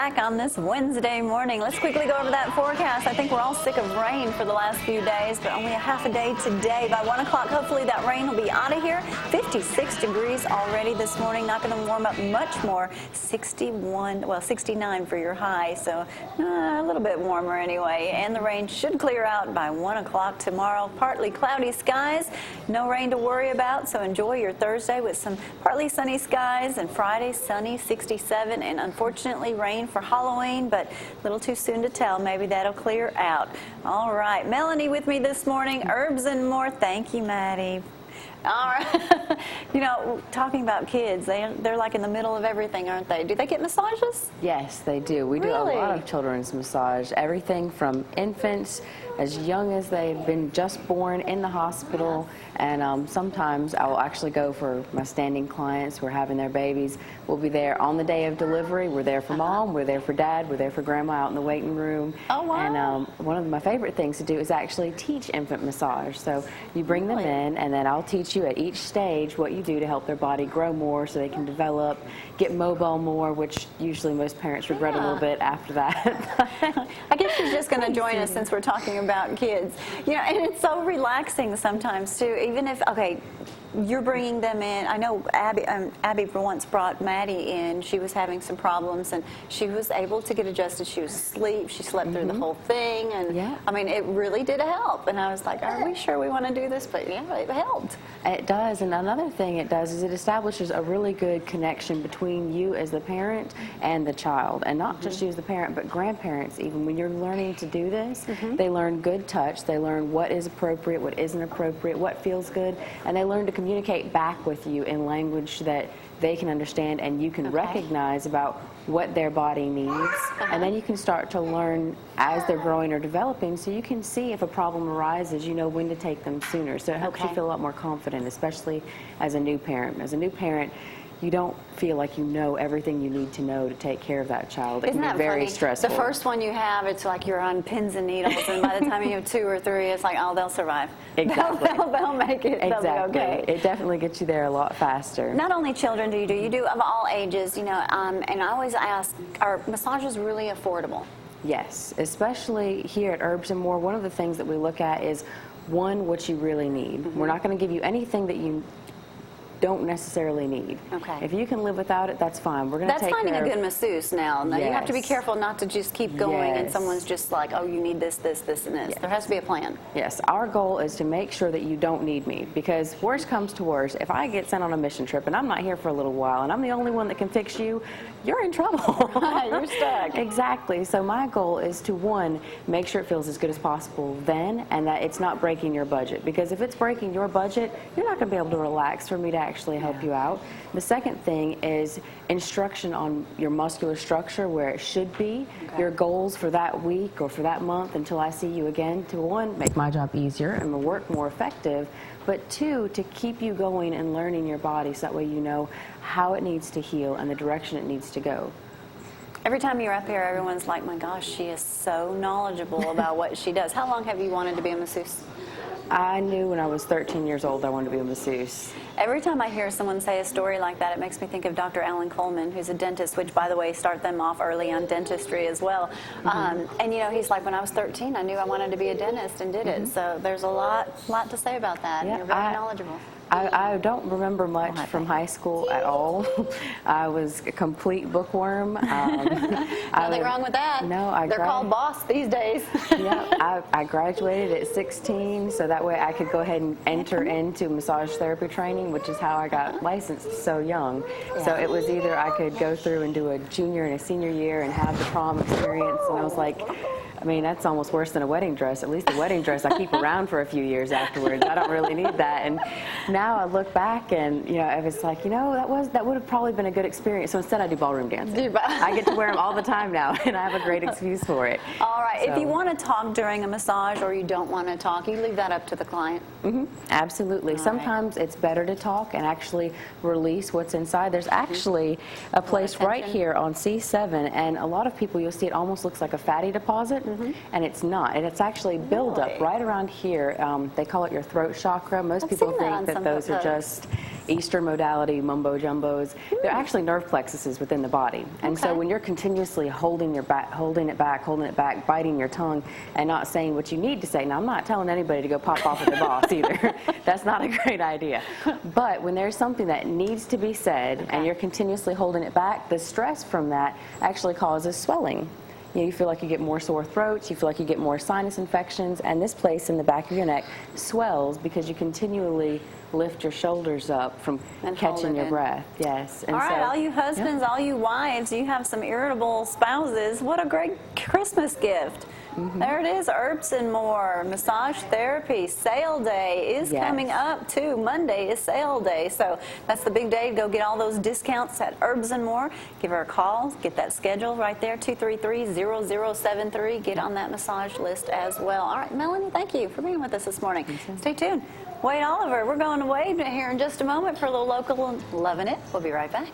back on this Wednesday morning. Let's quickly go over that forecast. I think we're all sick of rain for the last few days, but only a half a day today. By 1 o'clock, hopefully that rain will be out of here. 56 degrees already this morning. Not going to warm up much more. 69 for your high, so a little bit warmer anyway. And the rain should clear out by 1 o'clock tomorrow. Partly cloudy skies. No rain to worry about, so enjoy your Thursday with some partly sunny skies, and Friday sunny, 67, and unfortunately rain for Halloween, but a little too soon to tell. Maybe that'll clear out. All right, Melanie with me this morning, herbs and more. Thank you, Maddie. All right. You know, talking about kids, they're like in the middle of everything, aren't they? Do they get massages? Yes, they do. We do a lot of children's massage, everything from infants as young as they've been just born in the hospital, and sometimes I will actually go for my standing clients who are having their babies. We'll be there on the day of delivery. We're there for mom, we're there for dad, we're there for grandma out in the waiting room. Oh, wow. And one of my favorite things to do is actually teach infant massage. So you bring them in, and then I'll teach you at each stage what you do to help their body grow more so they can develop, get mobile more, which usually most parents regret a little bit after that. I guess she's just going to join us since we're talking about kids. You know, and it's so relaxing sometimes too, even if, okay, you're bringing them in. I know Abby once brought Maddie in. She was having some problems, and she was able to get adjusted. She was asleep. She slept through the whole thing, and I mean, it really did help. And I was like, are we sure we want to do this? But yeah, it helped. It does, and another thing it does is it establishes a really good connection between you as the parent and the child, and not just you as the parent, but grandparents even. When you're learning to do this, they learn good touch. They learn what is appropriate, what isn't appropriate, what feels good, and they learn to communicate back with you in language that they can understand and you can recognize about what their body needs. And then you can start to learn as they're growing or developing, so you can see if a problem arises, you know when to take them sooner. So it helps you feel a lot more confident, especially as a new parent. As a new parent, you don't feel like you know everything you need to know to take care of that child. It can be very stressful. The first one you have, it's like you're on pins and needles, and by the time you have 2 or 3, it's like, oh, they'll survive. Exactly. They'll make it. Exactly. They'll be okay. It definitely gets you there a lot faster. Not only children do, you do of all ages, you know, and I always ask, are massages really affordable? Yes, especially here at Herbs and More. One of the things that we look at is, one, what you really need. We're not going to give you anything that you don't necessarily need. Okay. If you can live without it, that's fine. We're going to take care of... That's finding a good masseuse now. Now, you have to be careful not to just keep going and someone's just like, oh, you need this, this, this, and this. There has to be a plan. Yes. Our goal is to make sure that you don't need me, because worst comes to worst, if I get sent on a mission trip and I'm not here for a little while and I'm the only one that can fix you, you're in trouble. You're stuck. Exactly. So my goal is to, one, make sure it feels as good as possible then, and that it's not breaking your budget. Because if it's breaking your budget, you're not going to be able to relax for me to actually help you out. The second thing is instruction on your muscular structure, where it should be, your goals for that week or for that month until I see you again, to, one, make my job easier and the work more effective, but two, to keep you going and learning your body so that way you know how it needs to heal and the direction it needs to go. Every time you're up here, everyone's like, my gosh, she is so knowledgeable about what she does. How long have you wanted to be a masseuse? I knew when I was 13 years old I wanted to be a masseuse. Every time I hear someone say a story like that, it makes me think of Dr. Alan Coleman, who's a dentist, which, by the way, start them off early on dentistry as well. And, you know, he's like, when I was 13, I knew I wanted to be a dentist and did it. So there's a lot to say about that. And you're very knowledgeable. I don't remember much from high school at all. I was a complete bookworm. Nothing wrong with that. No, they're called boss these days. I graduated at 16, so that way I could go ahead and enter into massage therapy training, which is how I got licensed so young. So it was either I could go through and do a junior and a senior year and have the prom experience, and I was like, I mean, that's almost worse than a wedding dress. At least a wedding dress I keep around for a few years afterwards. I don't really need that. And now I look back and, you know, I was like, you know, that would have probably been a good experience. So instead I do ballroom dancing. I get to wear them all the time now, and I have a great excuse for it. All right. So, if you want to talk during a massage or you don't want to talk, you leave that up to the client. Absolutely. Sometimes it's better to talk and actually release what's inside. There's actually a place right here on C7, and a lot of people, you'll see it almost looks like a fatty deposit. And it's not. And it's actually buildup right around here. They call it your throat chakra. Most people think that those are just Eastern modality mumbo jumbos. They're actually nerve plexuses within the body. And so when you're continuously holding it back, biting your tongue, and not saying what you need to say. Now, I'm not telling anybody to go pop off at their boss either. That's not a great idea. But when there's something that needs to be said and you're continuously holding it back, the stress from that actually causes swelling. You feel like you get more sore throats, you feel like you get more sinus infections, and this place in the back of your neck swells because you continually lift your shoulders up from catching your breath. Yes. And all right, all you husbands, all you wives, you have some irritable spouses. What a great Christmas gift. There it is, Herbs and More, massage therapy. Sale day is coming up too. Monday is sale day, so that's the big day to go get all those discounts at Herbs and More. Give her a call, get that schedule right there, 233-0073. Get on that massage list as well. All right, Melanie, thank you for being with us this morning. Stay tuned. Wade Oliver, we're going to Wade here in just a moment for a little local and loving it. We'll be right back.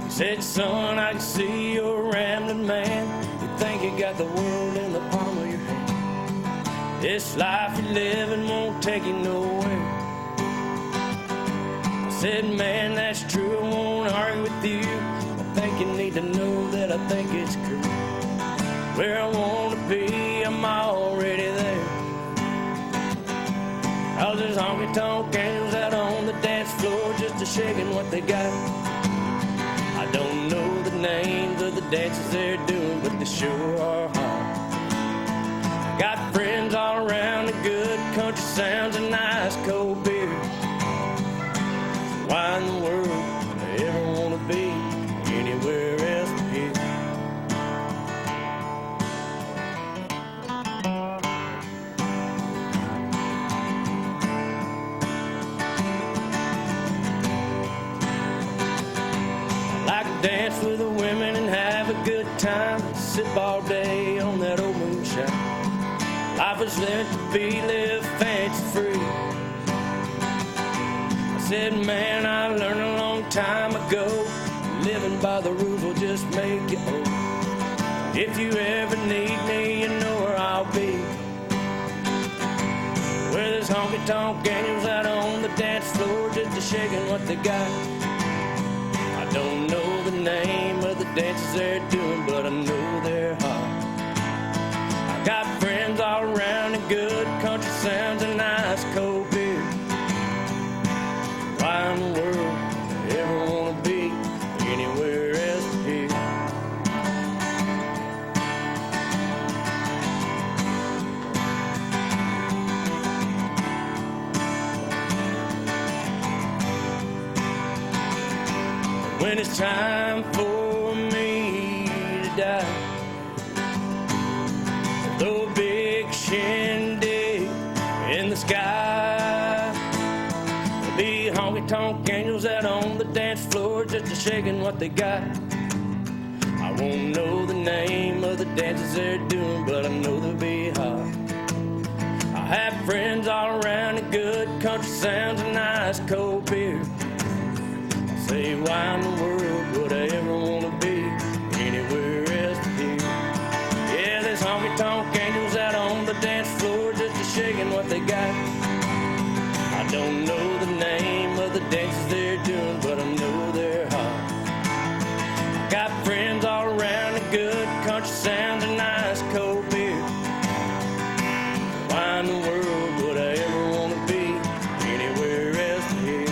Said, son, I can see you're a rambling man. You think you got the world in the palm of your hand. This life you're living won't take you nowhere. I said, man, that's true, I won't argue with you. I think you need to know that I think it's cool. Where I want to be, I'm already there. Cause there's honky-tonk angels out on the dance floor just a-shaking what they got. I don't know the names of the dances they're doing, but they sure are hot. Got friends all around, the good country sounds and nice cold beer. Why in the world would I ever want to be anywhere else but here? Dance with the women and have a good time. Sip all day on that old moonshine. Life was meant to be lived fancy free. I said, man, I learned a long time ago, living by the rules will just make you old. If you ever need me, you know where I'll be. Where there's honky-tonk angels out on the dance floor just a-shaking what they got. I don't know the name of the dances they're doing, but I know they're hot. I got friends all around and good country sounds and nice cold beer. Why in the world would I ever want to be anywhere else but here? When it's time for me to die, throw a big shindig in the sky. There'll be honky-tonk angels out on the dance floor just a-shaking what they got. I won't know the name of the dances they're doing, but I know they'll be hot. I have friends all around and good country sounds and nice cold beer. Say, why in the world would I ever want to be anywhere else but here? Yeah, there's honky-tonk angels out on the dance floor just a-shaking what they got. I don't know the name of the dances they're doing, but I know they're hot. I got friends all around and good country sounds and nice cold beer. Why in the world would I ever want to be anywhere else but here?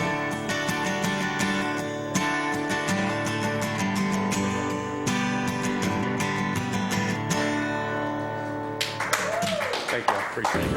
Thank you. I appreciate it.